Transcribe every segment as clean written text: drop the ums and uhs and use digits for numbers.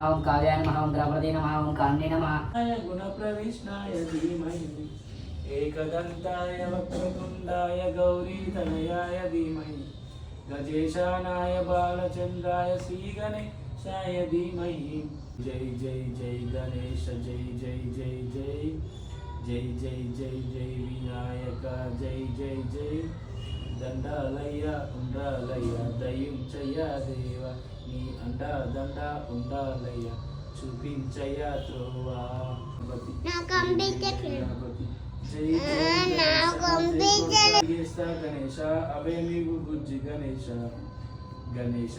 ओम काव्याय नमः ओम द्रौपदी नमः ओम कान्ये नमः गुणप्रविष्णाय धीमहि एकदन्ताय वक्रतुण्डाय गौरीतनयाय धीमहि गजेशानाय बालचन्द्राय श्रीगणेशाय धीमहि जय जय जय गणेश जय जय जय जय जय जय जय जय विनायक जय जय जय దండాలయ్య ఉండాలయ్య దయించయ్య దేవ నీ అండా దండ ఉండాలయ్య చూపించయ్య త్రోవా గణేశ అవే నీవు బుజ్జి గణేశ గణేశ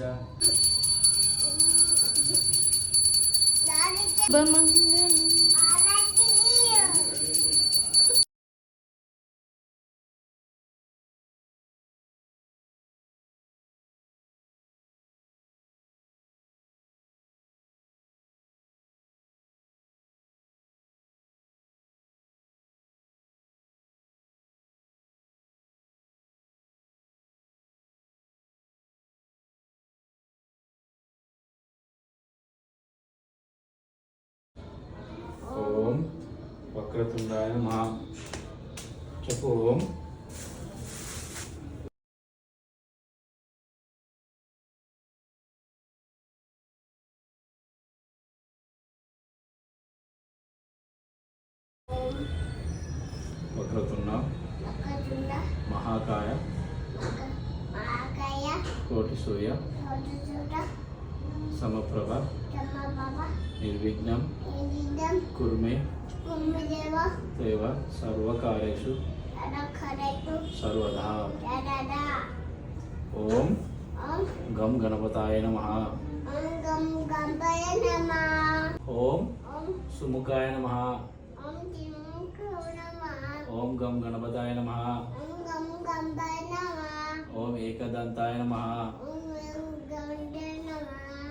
ఓం వక్రతుండాయ నమః చెప్పు ఓం వక్రతుండ మహాకాయ కోటి సూర్య సమప్రభ నిర్విఘ్నం కుర్మే దేవ సర్వకార్యేషు సర్వదా ఓం గం గణపతాయ నమః ఓం సుముఖాయ నమః ఓం గం గణపతాయ నమః ఓం ఏకదంతాయ నమః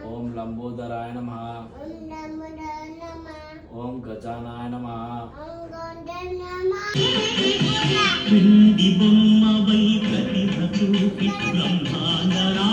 ఓం లంబోదరాయ నమః ఓం గజానాయ నమః వెండి బొమ్మ వై ప్రతిభ చూపి బ్రహ్మాండరా